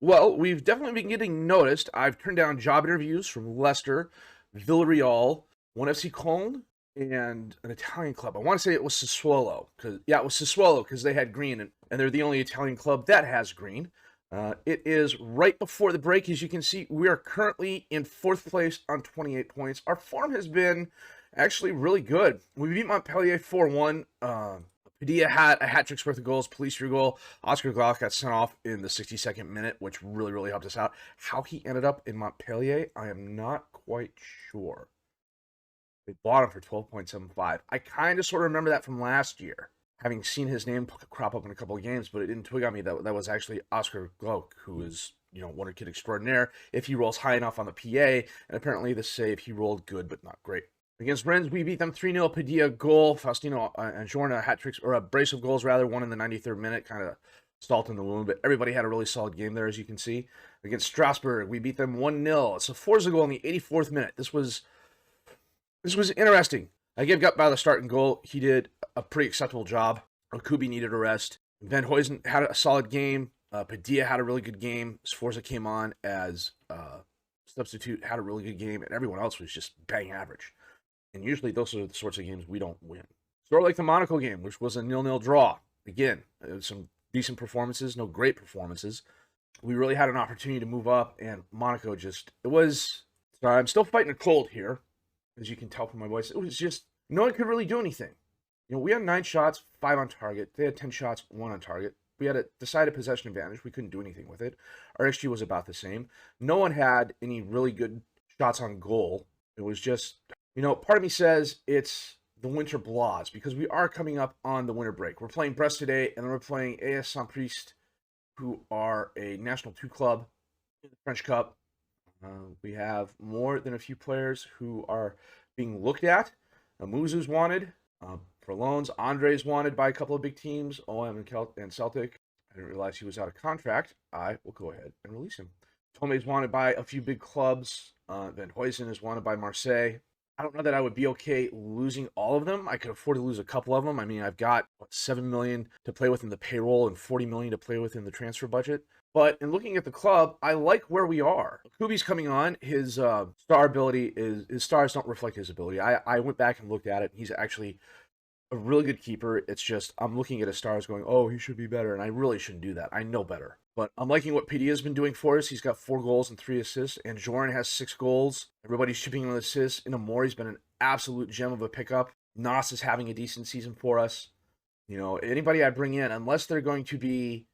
Well, we've definitely been getting noticed. I've turned down job interviews from Leicester, Villarreal, one FC Cologne, and an Italian club. I want to say it was Sassuolo, because it was Sassuolo because they had green, and they're the only Italian club that has green. It is right before the break. As you can see, we are currently in 4th place on 28 points. Our form has been actually really good. We beat Montpellier 4-1. Padilla had a hat-trick's worth of goals, police through goal. Oscar Glauc got sent off in the 62nd minute, which really, really helped us out. How he ended up in Montpellier, I am not quite sure. They bought him for 12.75. I kind of sort of remember that from last year, having seen his name crop up in a couple of games, but it didn't twig on me that was actually Oscar Glauc, who is, wonder kid extraordinaire if he rolls high enough on the PA, and apparently the save, he rolled good, but not great. Against Rennes, we beat them 3-0. Padilla goal. Faustino and Jorna hat tricks, or a brace of goals rather, one in the 93rd minute, kind of salt in the wound. But everybody had a really solid game there, as you can see. Against Strasbourg, we beat them 1-0. It's a Forza goal in the 84th minute. This was interesting. I gave Gut by the starting goal. He did a pretty acceptable job. Okubi needed a rest. Van Huysen had a solid game. Padilla had a really good game. Sforza came on as substitute, had a really good game, and everyone else was just bang average. And usually those are the sorts of games we don't win. Sort of like the Monaco game, which was a 0-0 draw. Again, some decent performances, no great performances. We really had an opportunity to move up, and Monaco sorry, I'm still fighting a cold here, as you can tell from my voice. It was just, no one could really do anything. We had 9 shots, 5 on target. They had 10 shots, 1 on target. We had a decided possession advantage. We couldn't do anything with it. Our XG was about the same. No one had any really good shots on goal. It was just, part of me says it's the winter blahs, because we are coming up on the winter break. We're playing Brest today, and then we're playing AS Saint-Priest, who are a National 2 club in the French Cup. We have more than a few players who are being looked at. Muzu's wanted for loans. Andre's wanted by a couple of big teams, OM and Celtic. I didn't realize he was out of contract. I will go ahead and release him. Tome's wanted by a few big clubs. Van Huysen is wanted by Marseille. I don't know that I would be okay losing all of them. I could afford to lose a couple of them. I mean, I've got $7 million to play with in the payroll and $40 million to play with in the transfer budget. But in looking at the club, I like where we are. Kubi's coming on. His his stars don't reflect his ability. I went back and looked at it. He's actually a really good keeper. It's just, I'm looking at his stars going, oh, he should be better. And I really shouldn't do that. I know better. But I'm liking what PD has been doing for us. He's got 4 goals and 3 assists. And Joran has 6 goals. Everybody's chipping in with assists. And Amore, he's been an absolute gem of a pickup. Nas is having a decent season for us. Anybody I bring in, unless they're going to be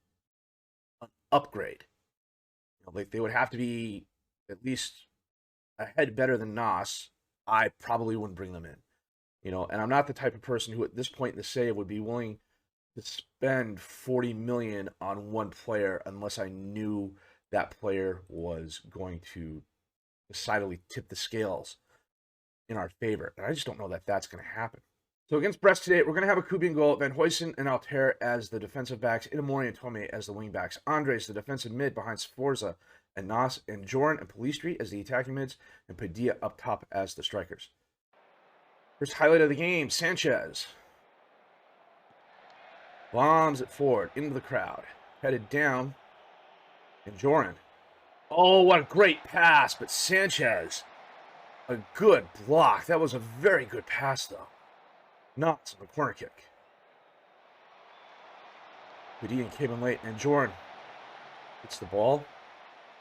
an upgrade, they would have to be at least a head better than Nas. I probably wouldn't bring them in. And I'm not the type of person who at this point in the save would be willing to spend $40 million on one player unless I knew that player was going to decidedly tip the scales in our favor. And I just don't know that that's going to happen. So against Brest today, we're going to have a Kubian goal, Van Huysen and Altair as the defensive backs, Inamori and Tome as the wing backs, Andres the defensive mid behind Sforza and Nas, and Joran and Palistri as the attacking mids, and Padilla up top as the strikers. First highlight of the game, Sanchez bombs it forward into the crowd, headed down, and Joran. Oh, what a great pass, but Sanchez, a good block. That was a very good pass, though. Not a corner kick. Padilla came in late, and Joran gets the ball.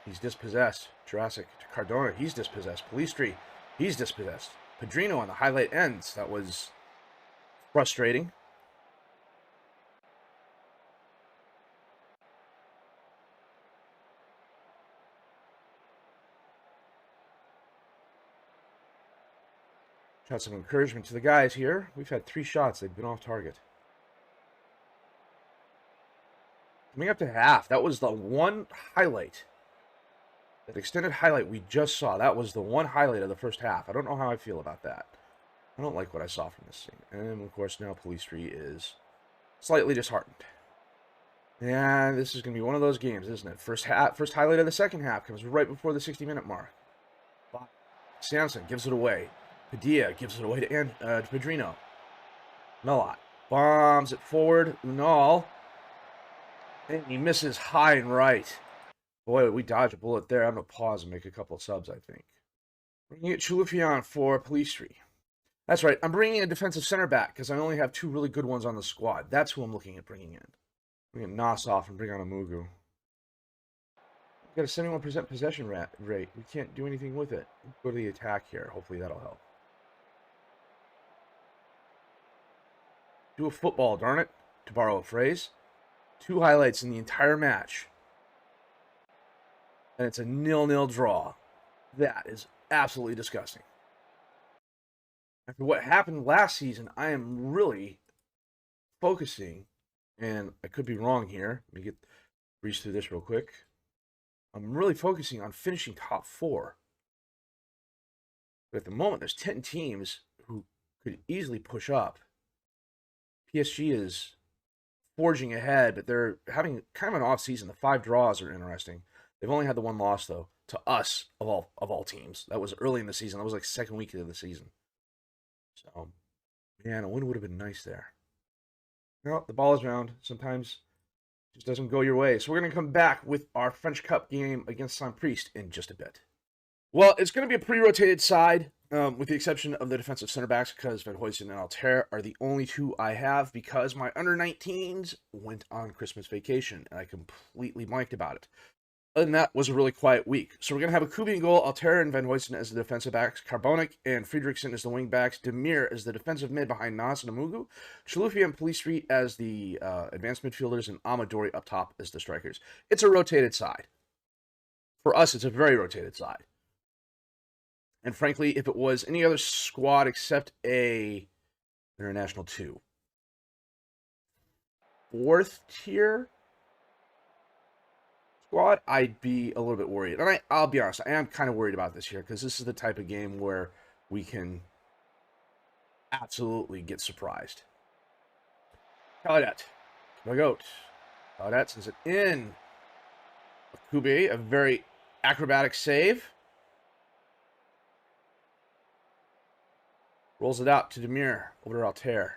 He's dispossessed. Jurassic to Cardona, he's dispossessed. Palistri, he's dispossessed. Pedrino on the highlight ends. That was frustrating. Shot some encouragement to the guys here. We've had 3 shots. They've been off target. Coming up to half, that was the one highlight. That extended highlight we just saw, that was the one highlight of the first half. I don't know how I feel about that. I don't like what I saw from this scene. And, of course, now Palistri is slightly disheartened. And this is going to be one of those games, isn't it? First highlight of the second half comes right before the 60-minute mark. Samson gives it away. Padilla gives it away to Pedrino. Melot bombs it forward. Unal. And he misses high and right. Boy, we dodged a bullet there. I'm going to pause and make a couple of subs, I think. Bringing it Chalufian for Polistri. That's right. I'm bringing a defensive center back because I only have 2 really good ones on the squad. That's who I'm looking at bringing in. Bring Nas off and bring on Amugu. We've got a 71% possession rate. We can't do anything with it. Go to the attack here. Hopefully that'll help. Do a football, darn it, to borrow a phrase. 2 highlights in the entire match. And it's a 0-0 draw. That is absolutely disgusting. After what happened last season, I am really focusing, and I could be wrong here. Let me breeze through this real quick. I'm really focusing on finishing top 4. But at the moment, there's 10 teams who could easily push up. PSG is forging ahead, but they're having kind of an off season. The 5 draws are interesting. They've only had the 1 loss, though, to us of all teams. That was early in the season. That was like second week of the season. So, man, a win would have been nice there. Well, the ball is round. Sometimes it just doesn't go your way. So we're going to come back with our French Cup game against Saint-Priest in just a bit. Well, it's going to be a pretty rotated side, with the exception of the defensive center backs, because Van Huysen and Altair are the only 2 I have because my under-19s went on Christmas vacation, and I completely blanked about it. Other than that, was a really quiet week. So we're going to have a Kubi in goal, Altair and Van Huysen as the defensive backs, Carbonic and Friedrichsen as the wing backs, Demir as the defensive mid behind Nas and Amugu, Chalufi and Polistri as the advanced midfielders, and Amadori up top as the strikers. It's a rotated side. For us, it's a very rotated side. And frankly, if it was any other squad except a International 2, 4th tier squad, I'd be a little bit worried. And I'll be honest, I am kind of worried about this here because this is the type of game where we can absolutely get surprised. Caladet, Magot. Caladet sends it in. Kube, a very acrobatic save. Rolls it out to Demir, over to Altair.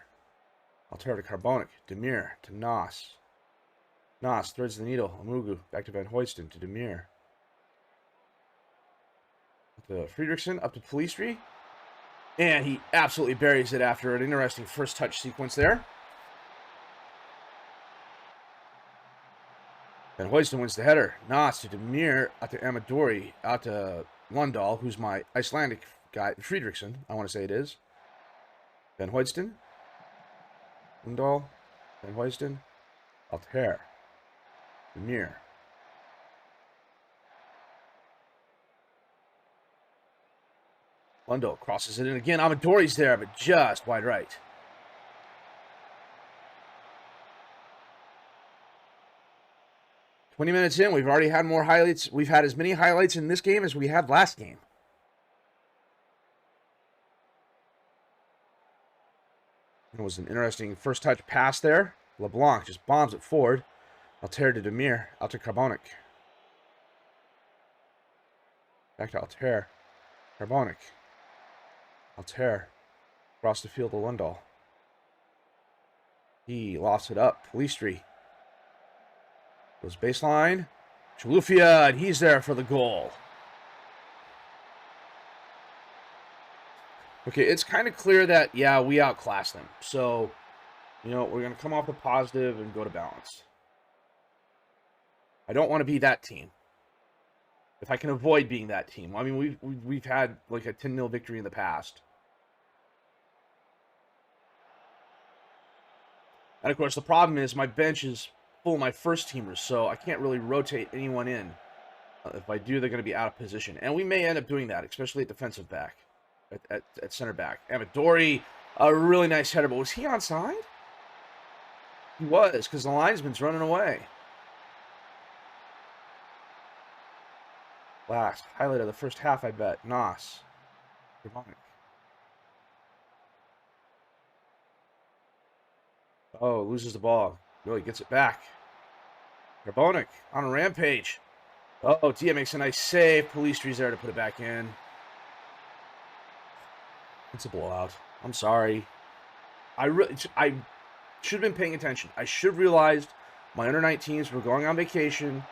Altair to Carbonic, Demir to Nas. Nas threads the needle, Amugu, back to Van Huysten, to Demir. To Friedrichsen, up to Polistri. And he absolutely buries it after an interesting first touch sequence there. Van Huysten wins the header. Nas to Demir, out to Amadori, out to Lundahl, who's my Icelandic guy, Friedrichsen, I want to say it is. Van Huysten, Lundahl, Van Huysten, Altair, Demir. Lundahl crosses it in again. Amadori's there, but just wide right. "20 minutes in, we've already had more highlights. We've had as many highlights in this game as we had last game. It was an interesting first touch pass there. LeBlanc just bombs it forward. Altair to Demir. Out to Carbonic. Back to Altair. Carbonic. Altair. Across the field to Lundahl. He lost it up. Polistri. Goes baseline. Chalufia, and he's there for the goal. Okay, it's kind of clear that, yeah, we outclassed them. So, you know, we're going to come off the positive and go to balance. I don't want to be that team. If I can avoid being that team. I mean, we've had like a 10-0 victory in the past. And of course, the problem is my bench is full of my first teamers, so I can't really rotate anyone in. If I do, they're going to be out of position. And we may end up doing that, especially at defensive back. At center back. Amadori, a really nice header, but was he onside? He was, because the linesman's running away. Last highlight of the first half, I bet. Nas. Oh, loses the ball. Really gets it back. Carbonic on a rampage. Oh, Dia makes a nice save. Polistri's there to put it back in. It's a blowout. I'm sorry. I should have been paying attention. I should have realized my under-19s were going on vacation.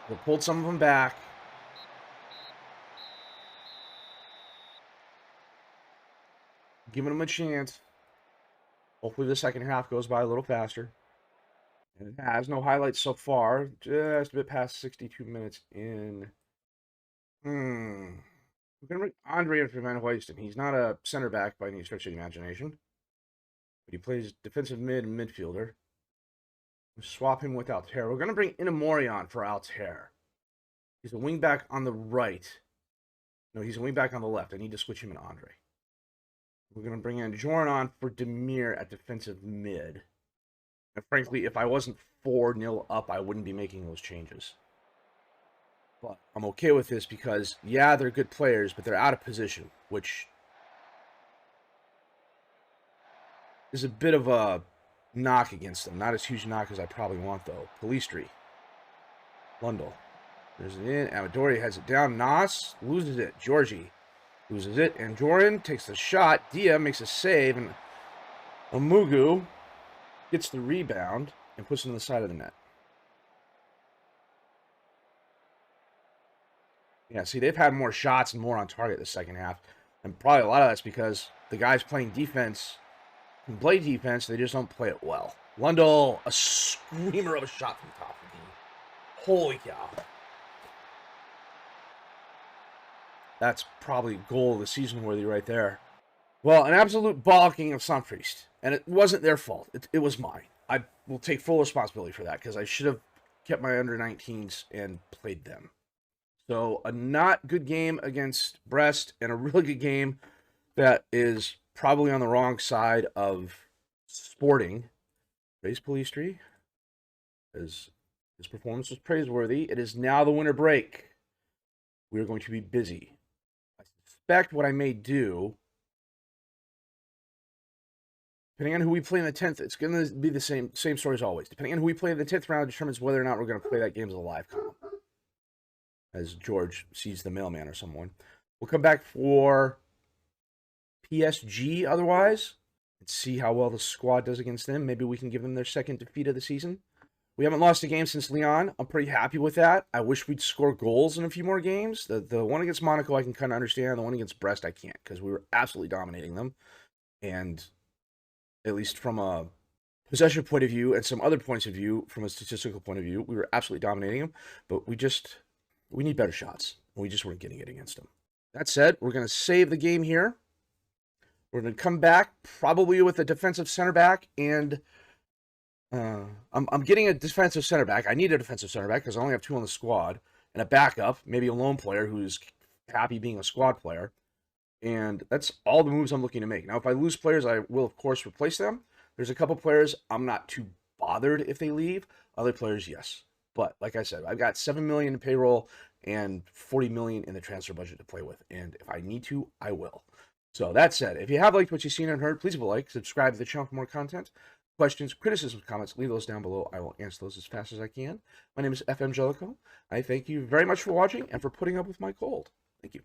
They pulled some of them back. Giving them a chance. Hopefully the second half goes by a little faster. And it has no highlights so far. Just a bit past 62 minutes in. We're going to bring Andre in for Van Hoysten. He's not a center back by any stretch of the imagination. But he plays defensive mid and midfielder. We'll swap him with Altair. We're going to bring Inamori on for Altair. He's a wing back on the right. No, he's a wing back on the left. I need to switch him and Andre. We're going to bring in Joran on for Demir at defensive mid. And frankly, if I wasn't 4-0 up, I wouldn't be making those changes. But I'm okay with this because, yeah, they're good players, but they're out of position, which is a bit of a knock against them. Not as huge a knock as I probably want, though. Polistri. Lundell. There's it in. Amadori has it down. Nas loses it. Georgie loses it. And Joran takes the shot. Dia makes a save. And Omugu gets the rebound and puts it on the side of the net. Yeah, see, they've had more shots and more on target this second half. And probably a lot of that's because the guys playing defense can play defense, they just don't play it well. Lundell, a screamer of a shot from top of the knee. Holy cow. That's probably goal of the season worthy right there. Well, an absolute balking of Sunpriest. And it wasn't their fault. It was mine. I will take full responsibility for that because I should have kept my under-19s and played them. So a not good game against Brest and a really good game that is probably on the wrong side of Sporting. Praise Polistri, as his performance was praiseworthy. It is now the winter break. We are going to be busy. I suspect what I may do, depending on who we play in the 10th, it's going to be the same story as always. Depending on who we play in the 10th round determines whether or not we're going to play that game as a live column. As George sees the mailman or someone. We'll come back for PSG otherwise and see how well the squad does against them. Maybe we can give them their second defeat of the season. We haven't lost a game since Lyon. I'm pretty happy with that. I wish we'd score goals in a few more games. The one against Monaco I can kind of understand. The one against Brest I can't because we were absolutely dominating them. And at least from a possession point of view and some other points of view, from a statistical point of view, we were absolutely dominating them. But we need better shots. We just weren't getting it against them. That said, we're going to save the game here. We're going to come back probably with a defensive center back. And I'm getting a defensive center back. I need a defensive center back because I only have 2 on the squad. And a backup, maybe a lone player who's happy being a squad player. And that's all the moves I'm looking to make. Now, if I lose players, I will, of course, replace them. There's a couple players I'm not too bothered if they leave. Other players, yes. But like I said, I've got $7 million in payroll and $40 million in the transfer budget to play with. And if I need to, I will. So that said, if you have liked what you've seen and heard, please leave a like, subscribe to the channel for more content. Questions, criticisms, comments, leave those down below. I will answer those as fast as I can. My name is FM23. I thank you very much for watching and for putting up with my cold. Thank you.